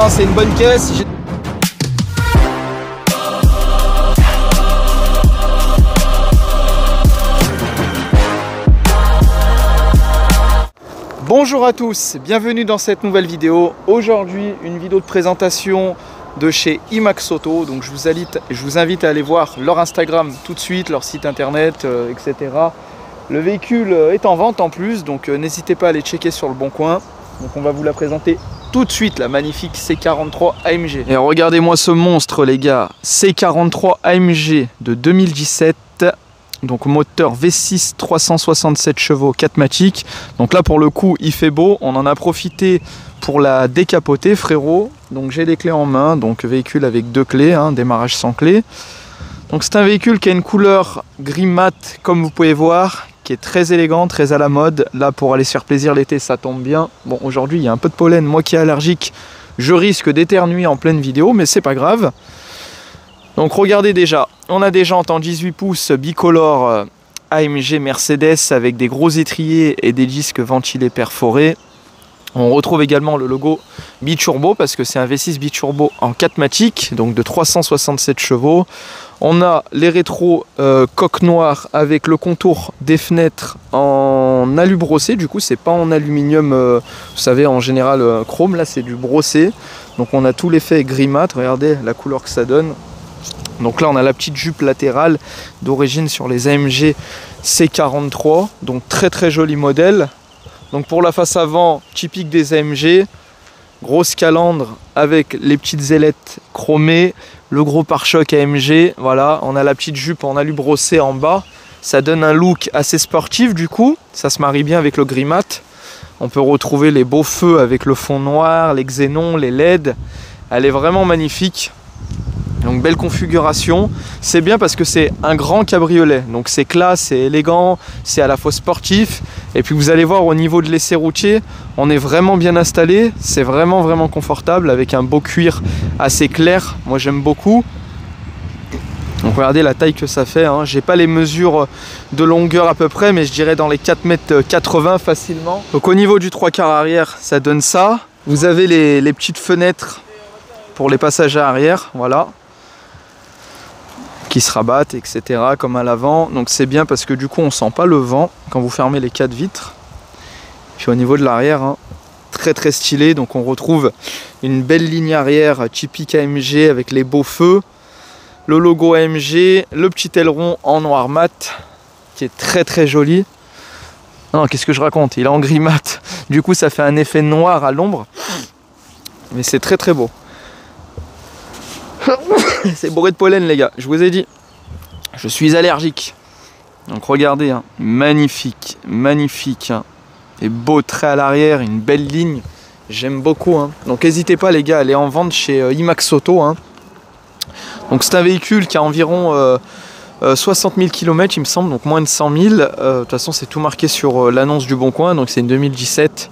hein, c'est une bonne caisse. Bonjour à tous, bienvenue dans cette nouvelle vidéo. Aujourd'hui, une vidéo de présentation de chez IMAX Auto. Donc je vous invite à aller voir leur Instagram tout de suite, leur site internet, etc. Le véhicule est en vente en plus, donc n'hésitez pas à aller checker sur le bon coin. Donc on va vous la présenter tout de suite, la magnifique C43 AMG. Et regardez-moi ce monstre les gars, C43 AMG de 2017. Donc moteur V6 367 chevaux 4matic. Donc là pour le coup il fait beau, on en a profité pour la décapoter frérot. Donc j'ai des clés en main, donc véhicule avec 2 clés, hein, démarrage sans clé. Donc c'est un véhicule qui a une couleur gris mat comme vous pouvez voir, qui est très élégant, très à la mode. Là pour aller se faire plaisir l'été ça tombe bien. Bon aujourd'hui il y a un peu de pollen, moi qui est allergique je risque d'éternuer en pleine vidéo mais c'est pas grave. Donc regardez déjà, on a des jantes en 18 pouces bicolore AMG Mercedes avec des gros étriers et des disques ventilés perforés. On retrouve également le logo biturbo parce que c'est un V6 biturbo en 4matic, donc de 367 chevaux. On a les rétros coque noire avec le contour des fenêtres en alu brossé, du coup c'est pas en aluminium, vous savez en général chrome, là c'est du brossé. Donc on a tout l'effet gris mat, regardez la couleur que ça donne. Donc là on a la petite jupe latérale d'origine sur les AMG C43, donc très joli modèle. Donc pour la face avant, typique des AMG, grosse calandre avec les petites ailettes chromées, le gros pare-choc AMG, voilà, on a la petite jupe en alu brossé en bas, ça donne un look assez sportif du coup, ça se marie bien avec le gris mat. On peut retrouver les beaux feux avec le fond noir, les xénons, les LED, elle est vraiment magnifique. Donc belle configuration, c'est bien parce que c'est un grand cabriolet, donc c'est classe, c'est élégant, c'est à la fois sportif. Et puis vous allez voir au niveau de l'essai routier, on est vraiment bien installé, c'est vraiment confortable avec un beau cuir assez clair, moi j'aime beaucoup. Donc regardez la taille que ça fait, hein. J'ai pas les mesures de longueur à peu près, mais je dirais dans les 4,80 m facilement. Donc au niveau du 3/4 arrière, ça donne ça. Vous avez les petites fenêtres pour les passagers arrière, voilà, qui se rabattent, etc. comme à l'avant. Donc c'est bien parce que du coup on sent pas le vent quand vous fermez les 4 vitres. Puis au niveau de l'arrière, hein, très stylé. Donc on retrouve une belle ligne arrière typique AMG avec les beaux feux, le logo AMG, le petit aileron en noir mat qui est très joli. Non, qu'est-ce que je raconte, il est en gris mat, du coup ça fait un effet noir à l'ombre, mais c'est très beau. C'est bourré de pollen les gars, je vous ai dit, je suis allergique. Donc regardez, hein, magnifique, hein. Et beau trait à l'arrière, une belle ligne, j'aime beaucoup, hein. Donc n'hésitez pas les gars, elle est en vente chez IMAX Auto, hein. Donc c'est un véhicule qui a environ 60 000 km il me semble, donc moins de 100 000. De toute façon c'est tout marqué sur l'annonce du Bon Coin, donc c'est une 2017.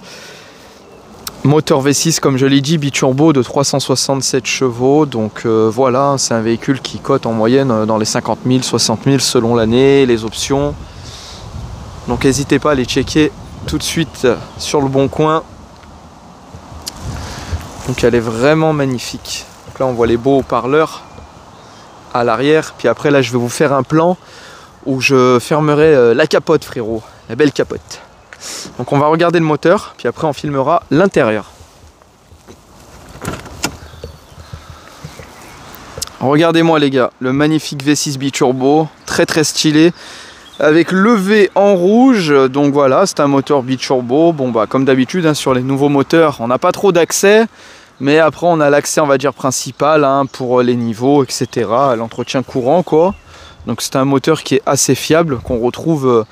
Moteur V6 comme je l'ai dit, biturbo de 367 chevaux, donc voilà, c'est un véhicule qui cote en moyenne dans les 50 000, 60 000 selon l'année, les options. Donc n'hésitez pas à les checker tout de suite sur le Bon Coin. Donc elle est vraiment magnifique. Donc là on voit les beaux haut-parleurs à l'arrière, puis après là je vais vous faire un plan où je fermerai la capote frérot, la belle capote. Donc on va regarder le moteur, puis après on filmera l'intérieur. Regardez-moi les gars, le magnifique V6 biturbo, très stylé, avec le V en rouge. Donc voilà, c'est un moteur biturbo. Bon bah comme d'habitude hein, sur les nouveaux moteurs, on n'a pas trop d'accès, mais après on a l'accès on va dire principal hein, pour les niveaux, etc. L'entretien courant quoi. Donc c'est un moteur qui est assez fiable, qu'on retrouve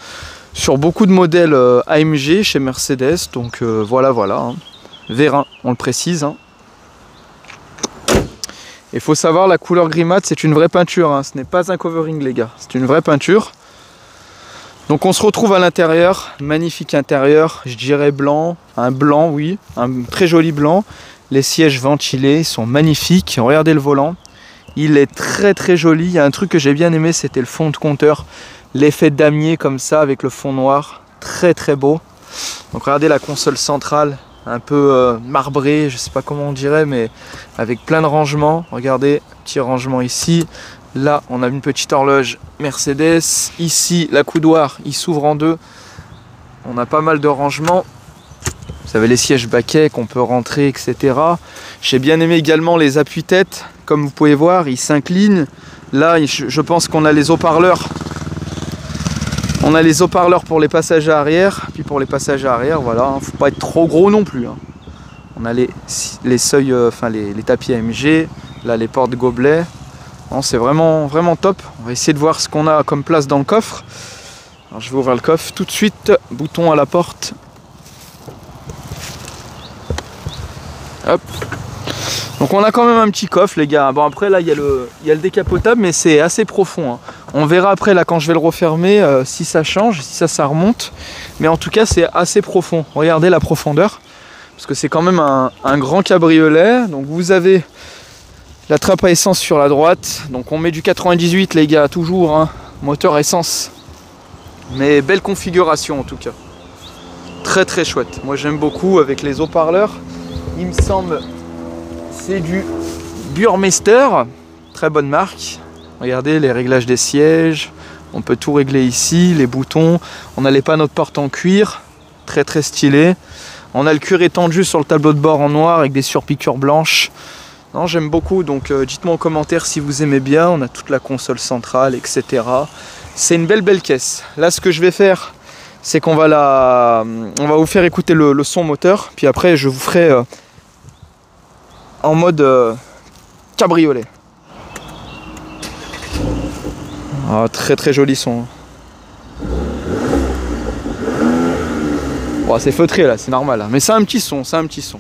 sur beaucoup de modèles AMG chez Mercedes, donc voilà, hein. Vérin, on le précise. Hein. Il faut savoir, la couleur gris mat, c'est une vraie peinture, hein. Ce n'est pas un covering les gars, c'est une vraie peinture. Donc on se retrouve à l'intérieur, magnifique intérieur, je dirais blanc, un blanc oui, un très joli blanc. Les sièges ventilés, ils sont magnifiques, regardez le volant. Il est très joli, il y a un truc que j'ai bien aimé, c'était le fond de compteur. L'effet damier comme ça avec le fond noir, très beau. Donc regardez la console centrale un peu marbré, je sais pas comment on dirait, mais avec plein de rangements. Regardez, petit rangement ici. Là, on a une petite horloge Mercedes. Ici, la coudoir, il s'ouvre en deux. On a pas mal de rangements. Vous avez les sièges baquets qu'on peut rentrer, etc. J'ai bien aimé également les appuis-têtes. Comme vous pouvez voir, ils s'inclinent. Là, je pense qu'on a les haut-parleurs. On a les haut-parleurs pour les passagers arrière. Puis pour les passagers arrière, voilà, hein, faut pas être trop gros non plus. Hein. On a les seuils, les tapis AMG. Là, les portes gobelets. C'est vraiment, vraiment top. On va essayer de voir ce qu'on a comme place dans le coffre. Alors, je vais ouvrir le coffre tout de suite. Bouton à la porte. Hop. Donc on a quand même un petit coffre les gars. Bon après là il y a le décapotable mais c'est assez profond. Hein. On verra après là quand je vais le refermer si ça change, si ça remonte. Mais en tout cas c'est assez profond. Regardez la profondeur. Parce que c'est quand même un grand cabriolet. Donc vous avez la trappe à essence sur la droite. Donc on met du 98 les gars toujours. Hein. Moteur essence. Mais belle configuration en tout cas. Très très chouette. Moi j'aime beaucoup avec les haut-parleurs. Il me semble c'est du Burmester, très bonne marque. Regardez les réglages des sièges, on peut tout régler ici, les boutons. On a les panneaux de porte en cuir, très très stylé. On a le cuir étendu sur le tableau de bord en noir avec des surpiqûres blanches. Non, j'aime beaucoup, donc dites-moi en commentaire si vous aimez bien. On a toute la console centrale, etc. C'est une belle caisse. Là, ce que je vais faire, c'est qu'on va vous faire écouter le son moteur, puis après je vous ferai en mode cabriolet. Ah, très très joli son. Bon, c'est feutré là, c'est normal, hein. Mais c'est un petit son, c'est un petit son.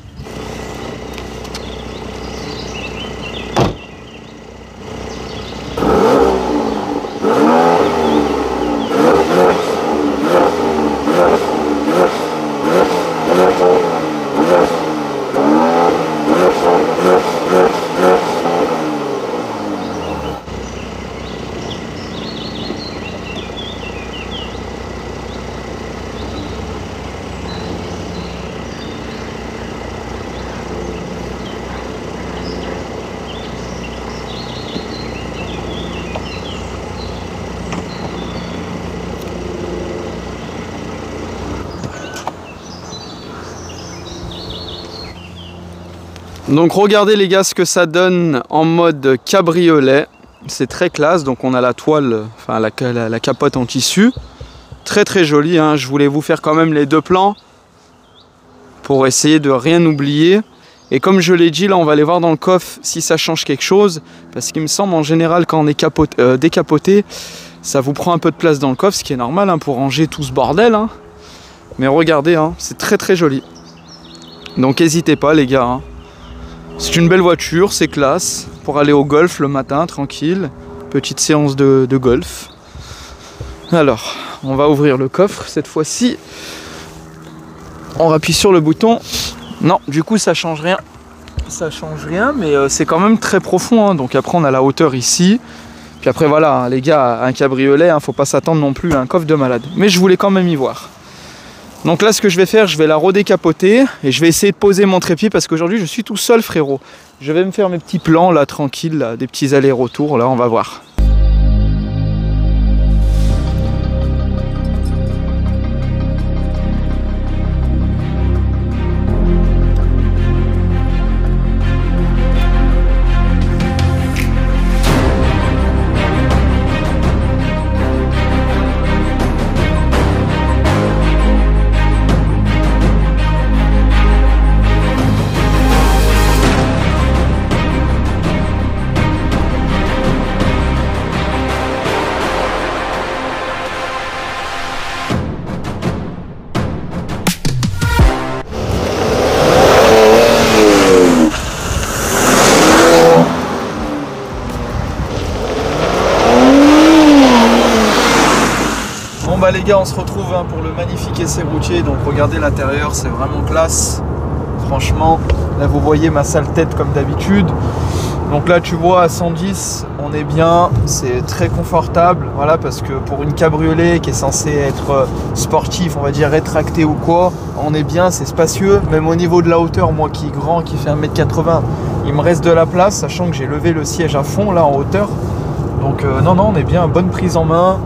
Donc regardez les gars ce que ça donne en mode cabriolet. C'est très classe, donc on a la toile, enfin la capote en tissu. Très très joli, hein. Je voulais vous faire quand même les deux plans pour essayer de rien oublier. Et comme je l'ai dit, là on va aller voir dans le coffre si ça change quelque chose. Parce qu'il me semble en général quand on est décapoté, ça vous prend un peu de place dans le coffre, ce qui est normal hein, pour ranger tout ce bordel. Hein. Mais regardez, hein, c'est très très joli. Donc n'hésitez pas les gars. Hein. C'est une belle voiture, c'est classe. Pour aller au golf le matin, tranquille. Petite séance de golf. Alors, on va ouvrir le coffre cette fois-ci. On appuie sur le bouton. Non, du coup ça change rien. Ça change rien, mais c'est quand même très profond. Hein. Donc après on a la hauteur ici. Puis après voilà, les gars, un cabriolet, hein, faut pas s'attendre non plus à un coffre de malade. Mais je voulais quand même y voir. Donc là ce que je vais faire, je vais la redécapoter et je vais essayer de poser mon trépied parce qu'aujourd'hui je suis tout seul frérot. Je vais me faire mes petits plans là tranquille, là, des petits allers-retours là, on va voir. Les gars, on se retrouve hein, pour le magnifique essai routier. Donc regardez l'intérieur, c'est vraiment classe. Franchement, là vous voyez ma sale tête comme d'habitude. Donc là tu vois à 110 on est bien, c'est très confortable, voilà, parce que pour une cabriolet qui est censée être sportif, on va dire rétractée ou quoi, on est bien, c'est spacieux. Même au niveau de la hauteur, moi qui est grand, qui fait 1m80, il me reste de la place, sachant que j'ai levé le siège à fond là en hauteur. Donc non, on est bien, bonne prise en main.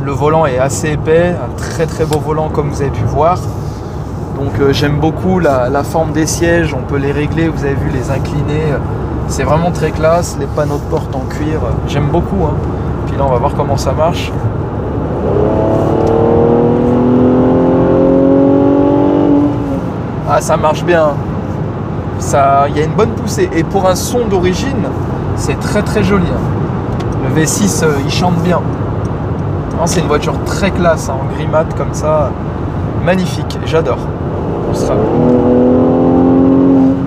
Le volant est assez épais, un très beau volant comme vous avez pu voir. Donc j'aime beaucoup la forme des sièges, on peut les régler, vous avez vu, les incliner. C'est vraiment très classe, les panneaux de porte en cuir, j'aime beaucoup. Hein. Puis là on va voir comment ça marche. Ah, ça marche bien. Il y a une bonne poussée. Et pour un son d'origine, c'est très joli. Hein. Le V6 il chante bien. C'est une voiture très classe, hein, en gris mat comme ça. Magnifique, j'adore.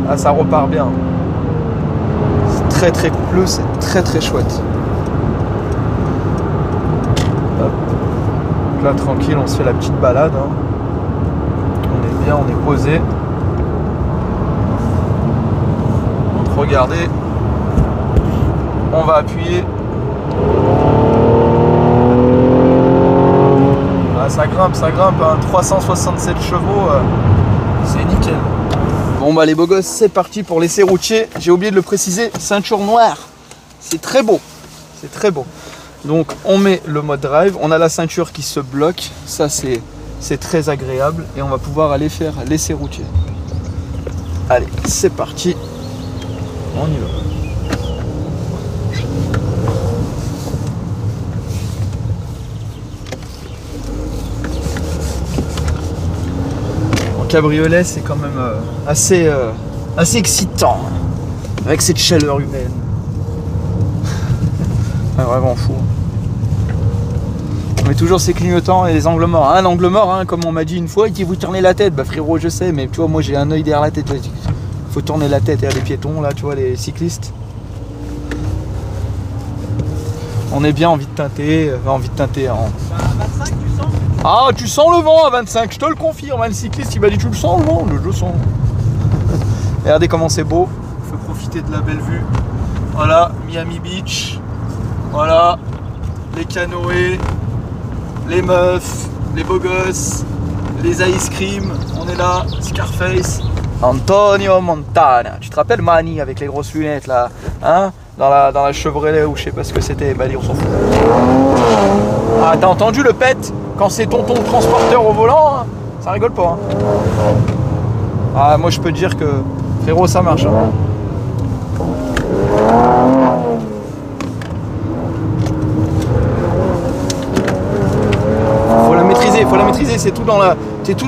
Ah, ça repart bien. C'est très coupleux, c'est très chouette. Hop. Donc là tranquille, on se fait la petite balade. Hein. On est bien, on est posé. Donc regardez, on va appuyer. Ah, ça grimpe, hein. 367 chevaux, c'est nickel. Bon bah les beaux gosses, c'est parti pour l'essai routier. J'ai oublié de le préciser, ceinture noire. C'est très beau, c'est très beau. Donc on met le mode drive, on a la ceinture qui se bloque, ça c'est très agréable. Et on va pouvoir aller faire l'essai routier. Allez, c'est parti, on y va. Cabriolet, c'est quand même assez excitant, hein, avec cette chaleur humaine. Vraiment fou. On met toujours ces clignotants et les angles morts. Un angle mort, hein, comme on m'a dit une fois, il dit vous tournez la tête. Bah frérot, je sais, mais tu vois, moi j'ai un œil derrière la tête. Il faut tourner la tête. Il y a les piétons là, tu vois, les cyclistes. On est bien envie de teinter, en... Ah, tu sens le vent à 25, je te le confirme, hein, le cycliste il m'a dit tu le sens le vent, je le sens. Regardez comment c'est beau, il faut profiter de la belle vue. Voilà, Miami Beach, voilà, les canoës, les meufs, les beaux gosses, les ice cream, on est là, Scarface. Antonio Montana, tu te rappelles Mani avec les grosses lunettes là, hein, dans la Chevrolet ou je sais pas ce que c'était, bah allez on s'en fout. Ah, t'as entendu le pet? Quand c'est tonton transporteur au volant, hein, ça rigole pas. Hein. Ah, moi je peux te dire que frérot ça marche. Hein. Faut la maîtriser, c'est tout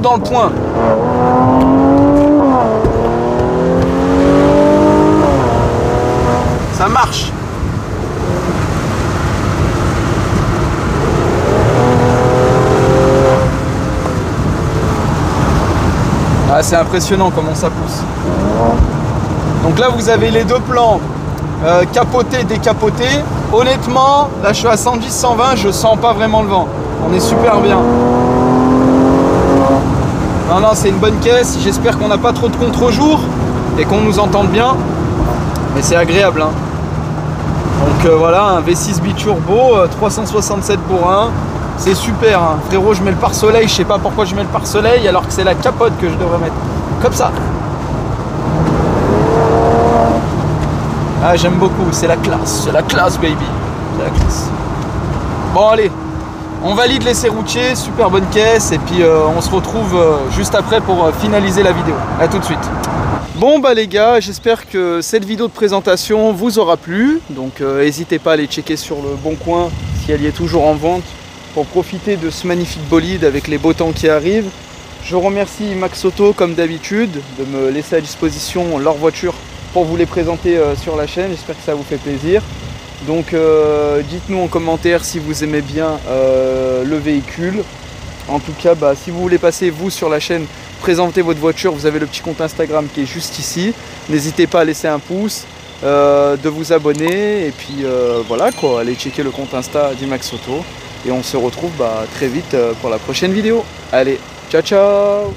dans le point. Ça marche. Ah, c'est impressionnant comment ça pousse. Donc là vous avez les deux plans, capoté, décapoté. Honnêtement, là je suis à 110-120, je sens pas vraiment le vent. On est super bien. Non, c'est une bonne caisse. J'espère qu'on n'a pas trop de contre-jour et qu'on nous entende bien. Mais c'est agréable. Hein. Donc voilà, un V6 biturbo, 367 bourrins. C'est super, hein. Frérot, je mets le pare-soleil, je sais pas pourquoi je mets le pare-soleil alors que c'est la capote que je devrais mettre. Comme ça. Ah, j'aime beaucoup, c'est la classe, baby. C'est la classe. Bon, allez, on valide l'essai routier, super bonne caisse, et puis on se retrouve juste après pour finaliser la vidéo. A tout de suite. Bon bah les gars, j'espère que cette vidéo de présentation vous aura plu. Donc n'hésitez pas à aller checker sur le Bon Coin si elle y est toujours en vente, pour profiter de ce magnifique bolide avec les beaux temps qui arrivent. Je remercie Max Auto comme d'habitude de me laisser à disposition leur voiture pour vous les présenter sur la chaîne. J'espère que ça vous fait plaisir. Donc dites-nous en commentaire si vous aimez bien le véhicule. En tout cas, bah, si vous voulez passer vous sur la chaîne, présenter votre voiture, vous avez le petit compte Instagram qui est juste ici. N'hésitez pas à laisser un pouce, de vous abonner, et puis voilà quoi, allez checker le compte Insta d'Imax Auto. Et on se retrouve très vite pour la prochaine vidéo. Allez, ciao ciao.